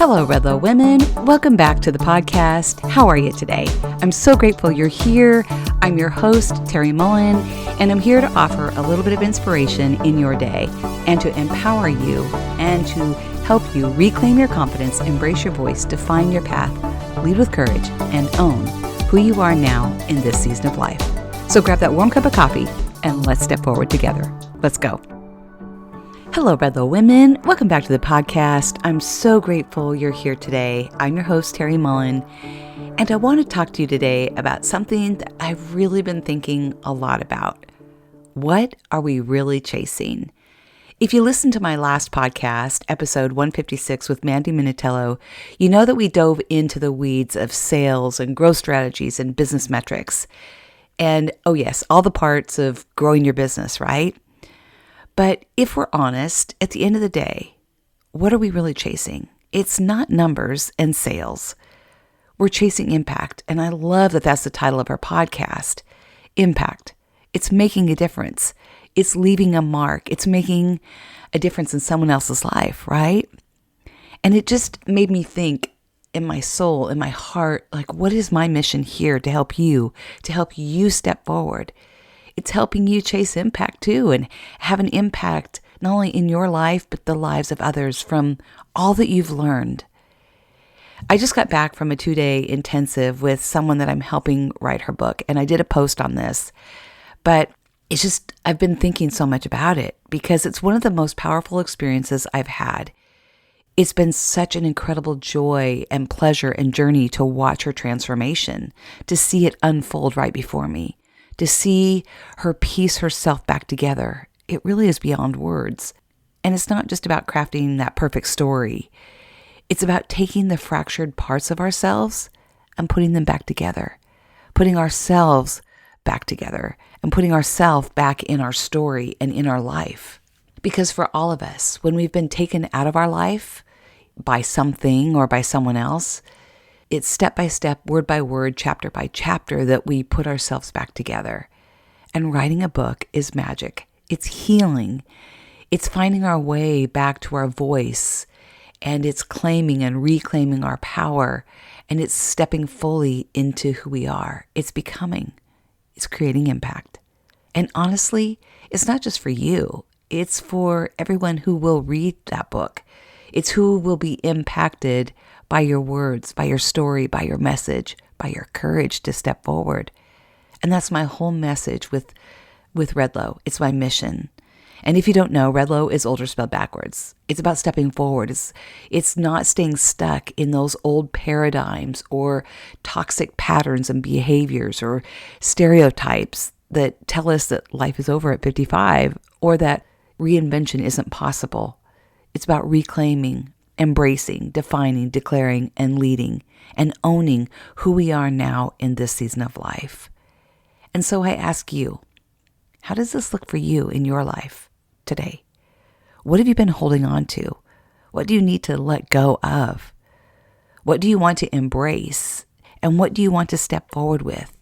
Hello, Redlo women. Welcome back to the podcast. How are you today? I'm so grateful you're here. I'm your host, Terri Mullen, and I'm here to offer a little bit of inspiration in your day and to empower you and to help you reclaim your confidence, embrace your voice, define your path, lead with courage, and own who you are now in this season of life. So grab that warm cup of coffee and let's step forward together. Let's go. Hello, Redlo women. Welcome back to the podcast. I'm so grateful you're here today. I'm your host, Terri Mullen, and I want to talk to you today about something that I've really been thinking a lot about. What are we really chasing? If you listened to my last podcast, episode 156 with Mandy Minatello, you know that we dove into the weeds of sales and growth strategies and business metrics. And, oh yes, all the parts of growing your business, right? But if we're honest, at the end of the day, what are we really chasing? It's not numbers and sales. We're chasing impact. And I love that that's the title of our podcast, Impact. It's making a difference. It's leaving a mark. It's making a difference in someone else's life, right? And it just made me think in my soul, in my heart, like, what is my mission here to help you step forward? It's helping you chase impact too and have an impact not only in your life, but the lives of others from all that you've learned. I just got back from a 2-day intensive with someone that I'm helping write her book, and I did a post on this, but it's just, I've been thinking so much about it because it's one of the most powerful experiences I've had. It's been such an incredible joy and pleasure and journey to watch her transformation, to see it unfold right before me. To see her piece herself back together, it really is beyond words. And it's not just about crafting that perfect story. It's about taking the fractured parts of ourselves and putting them back together. Putting ourselves back together and putting ourselves back in our story and in our life. Because for all of us, when we've been taken out of our life by something or by someone else, it's step by step, word by word, chapter by chapter that we put ourselves back together. And writing a book is magic. It's healing. It's finding our way back to our voice. And it's claiming and reclaiming our power. And it's stepping fully into who we are. It's becoming. It's creating impact. And honestly, it's not just for you. It's for everyone who will read that book. It's who will be impacted by your words, by your story, by your message, by your courage to step forward. And that's my whole message with Redlo. It's my mission. And if you don't know, Redlo is older spelled backwards. It's about stepping forward. It's not staying stuck in those old paradigms or toxic patterns and behaviors or stereotypes that tell us that life is over at 55 or that reinvention isn't possible. It's about reclaiming, embracing, defining, declaring, and leading, and owning who we are now in this season of life. And so I ask you, how does this look for you in your life today? What have you been holding on to? What do you need to let go of? What do you want to embrace? And what do you want to step forward with?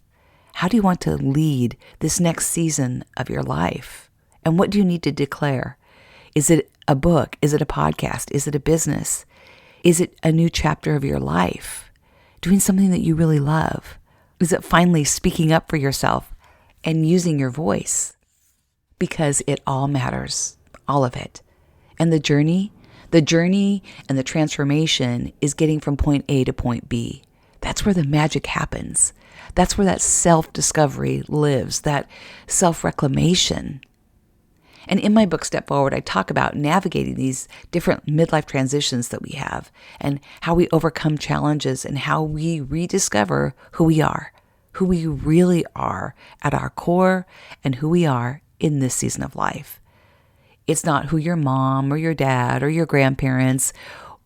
How do you want to lead this next season of your life? And what do you need to declare? Is it a book? Is it a podcast? Is it a business? Is it a new chapter of your life? Doing something that you really love? Is it finally speaking up for yourself and using your voice? Because it all matters, all of it. And the journey and the transformation is getting from point A to point B. That's where the magic happens. That's where that self-discovery lives, that self-reclamation. And in my book, Step Forward, I talk about navigating these different midlife transitions that we have and how we overcome challenges and how we rediscover who we are, who we really are at our core and who we are in this season of life. It's not who your mom or your dad or your grandparents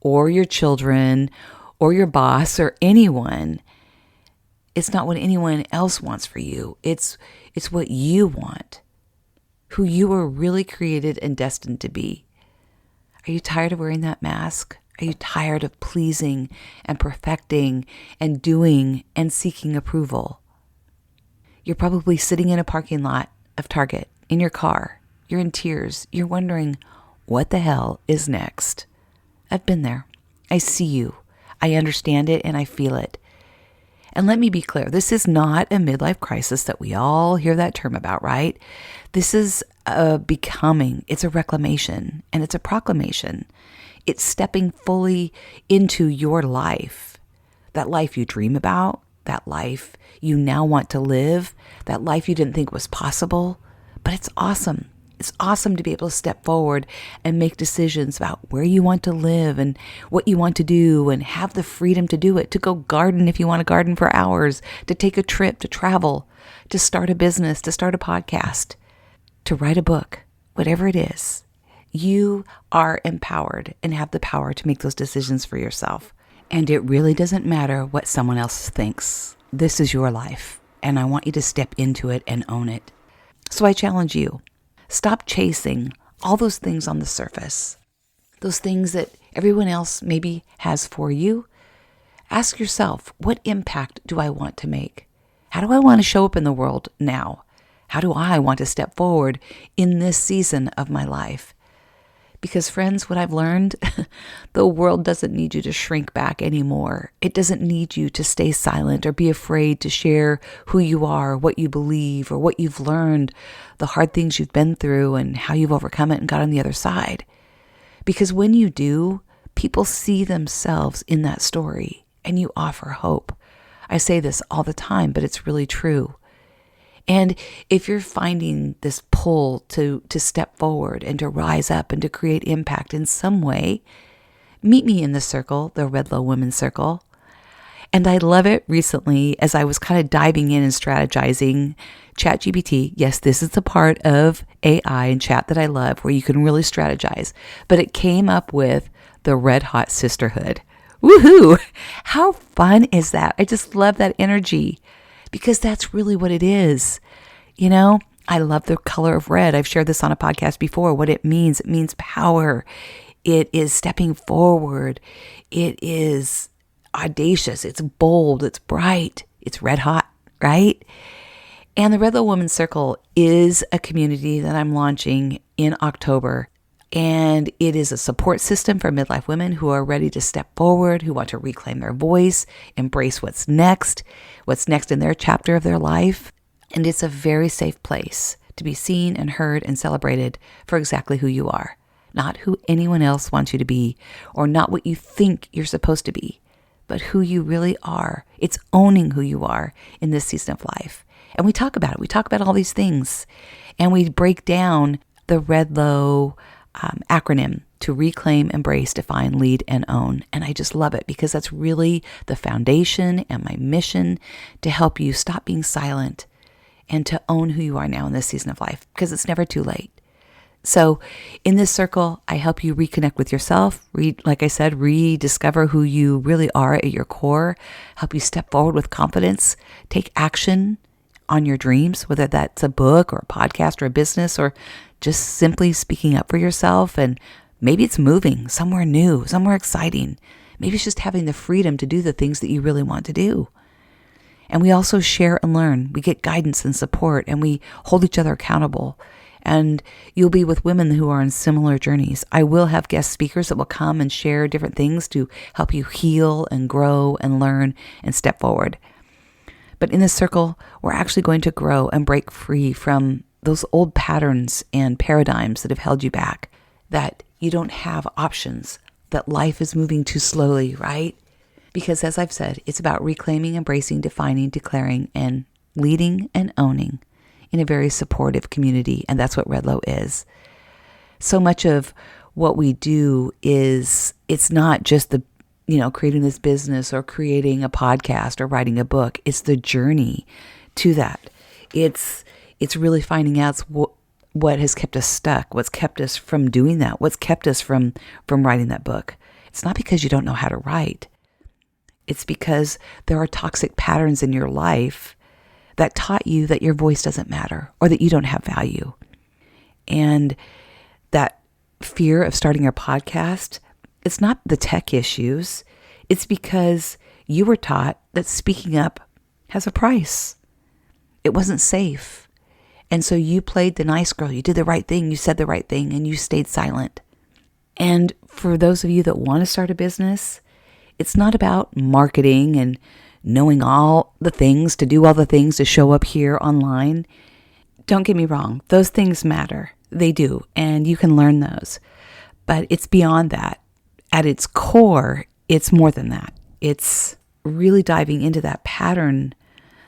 or your children or your boss or anyone. It's not what anyone else wants for you. It's what you want. Who you were really created and destined to be. Are you tired of wearing that mask? Are you tired of pleasing and perfecting and doing and seeking approval? You're probably sitting in a parking lot of Target in your car. You're in tears. You're wondering, what the hell is next? I've been there. I see you. I understand it and I feel it. And let me be clear, this is not a midlife crisis that we all hear that term about, right? This is a becoming, it's a reclamation, and it's a proclamation. It's stepping fully into your life, that life you dream about, that life you now want to live, that life you didn't think was possible. But it's awesome. It's awesome to be able to step forward and make decisions about where you want to live and what you want to do and have the freedom to do it, to go garden if you want to garden for hours, to take a trip, to travel, to start a business, to start a podcast, to write a book, whatever it is. You are empowered and have the power to make those decisions for yourself. And it really doesn't matter what someone else thinks. This is your life, and I want you to step into it and own it. So I challenge you. Stop chasing all those things on the surface, those things that everyone else maybe has for you. Ask yourself, what impact do I want to make? How do I want to show up in the world now? How do I want to step forward in this season of my life? Because friends, what I've learned, the world doesn't need you to shrink back anymore. It doesn't need you to stay silent or be afraid to share who you are, what you believe, or what you've learned, the hard things you've been through and how you've overcome it and got on the other side. Because when you do, people see themselves in that story and you offer hope. I say this all the time, but it's really true. And if you're finding this pull to step forward and to rise up and to create impact in some way, meet me in the circle, the Redlo Women's Circle. And I love it recently as I was kind of diving in and strategizing. ChatGPT, yes, this is the part of AI and chat that I love where you can really strategize. But it came up with the Red Hot Sisterhood. Woohoo! How fun is that? I just love that energy. Because that's really what it is. You know, I love the color of red. I've shared this on a podcast before. What it means power. It is stepping forward. It is audacious. It's bold. It's bright. It's red hot, right? And the Redlo Women's Circle is a community that I'm launching in October. And it is a support system for midlife women who are ready to step forward, who want to reclaim their voice, embrace what's next in their chapter of their life. And it's a very safe place to be seen and heard and celebrated for exactly who you are, not who anyone else wants you to be or not what you think you're supposed to be, but who you really are. It's owning who you are in this season of life. And we talk about it. We talk about all these things and we break down the Redlo acronym to reclaim, embrace, define, lead, and own. And I just love it because that's really the foundation and my mission to help you stop being silent and to own who you are now in this season of life because it's never too late. So in this circle, I help you reconnect with yourself, like I said, rediscover who you really are at your core, help you step forward with confidence, take action on your dreams, whether that's a book or a podcast or a business or just simply speaking up for yourself. And maybe it's moving somewhere new, somewhere exciting. Maybe it's just having the freedom to do the things that you really want to do. And we also share and learn. We get guidance and support and we hold each other accountable. And you'll be with women who are on similar journeys. I will have guest speakers that will come and share different things to help you heal and grow and learn and step forward. But in this circle, we're actually going to grow and break free from those old patterns and paradigms that have held you back, that you don't have options, that life is moving too slowly, right? Because as I've said, it's about reclaiming, embracing, defining, declaring, and leading and owning in a very supportive community. And that's what Redlo is. So much of what we do is, it's not just the creating this business or creating a podcast or writing a book. It's the journey to that. It's really finding out what has kept us stuck, what's kept us from doing that, what's kept us from writing that book. It's not because you don't know how to write. It's because there are toxic patterns in your life that taught you that your voice doesn't matter or that you don't have value. And that fear of starting a podcast, it's not the tech issues. It's because you were taught that speaking up has a price. It wasn't safe. And so you played the nice girl. You did the right thing. You said the right thing and you stayed silent. And for those of you that want to start a business, it's not about marketing and knowing all the things to do all the things to show up here online. Don't get me wrong. Those things matter. They do. And you can learn those. But it's beyond that. At its core, it's more than that. It's really diving into that pattern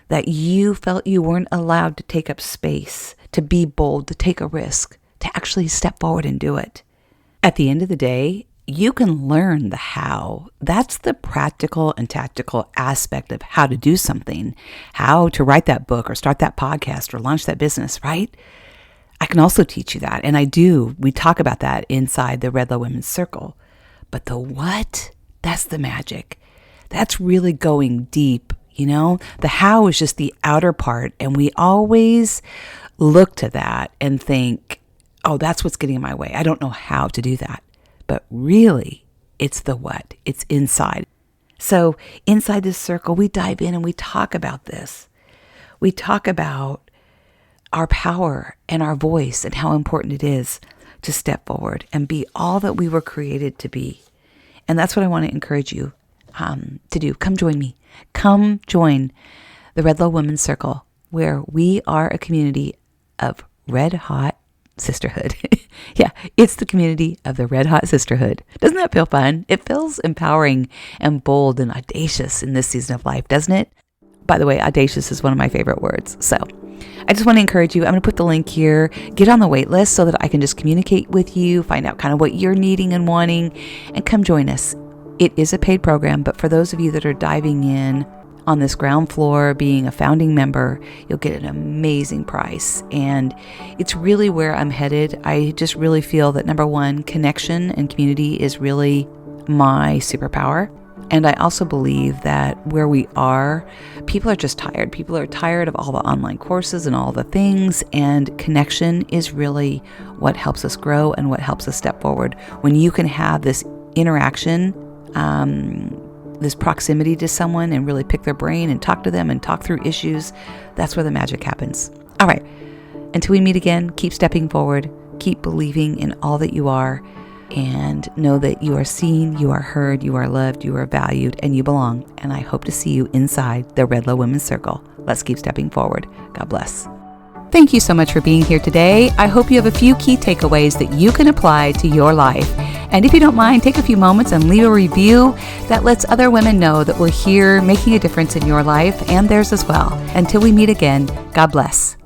that you felt you weren't allowed to take up space, to be bold, to take a risk, to actually step forward and do it. At the end of the day, you can learn the how. That's the practical and tactical aspect of how to do something, how to write that book or start that podcast or launch that business, right? I can also teach you that. And I do. We talk about that inside the Redlo Women's Circle. But the what? That's the magic. That's really going deep, The how is just the outer part. And we always look to that and think, oh, that's what's getting in my way. I don't know how to do that. But really, it's the what. It's inside. So inside this circle, we dive in and we talk about this. We talk about our power and our voice and how important it is to step forward and be all that we were created to be. And that's what I want to encourage you to do. Come join me. Come join the Redlo Women's Circle, where we are a community of red hot sisterhood. Yeah, it's the community of the red hot sisterhood. Doesn't that feel fun? It feels empowering and bold and audacious in this season of life, doesn't it? By the way, audacious is one of my favorite words. So I just want to encourage you. I'm going to put the link here. Get on the wait list so that I can just communicate with you, find out kind of what you're needing and wanting, and come join us. It is a paid program, but for those of you that are diving in on this ground floor, being a founding member, you'll get an amazing price. And it's really where I'm headed. I just really feel that, number one, connection and community is really my superpower. And I also believe that where we are, people are just tired. People are tired of all the online courses and all the things. And connection is really what helps us grow and what helps us step forward. When you can have this interaction, this proximity to someone and really pick their brain and talk to them and talk through issues, that's where the magic happens. All right. Until we meet again, keep stepping forward, keep believing in all that you are, and know that you are seen, you are heard, you are loved, you are valued, and you belong. And I hope to see you inside the Redlo Women's Circle. Let's keep stepping forward. God bless. Thank you so much for being here today. I hope you have a few key takeaways that you can apply to your life. And if you don't mind, take a few moments and leave a review that lets other women know that we're here making a difference in your life and theirs as well. Until we meet again, God bless.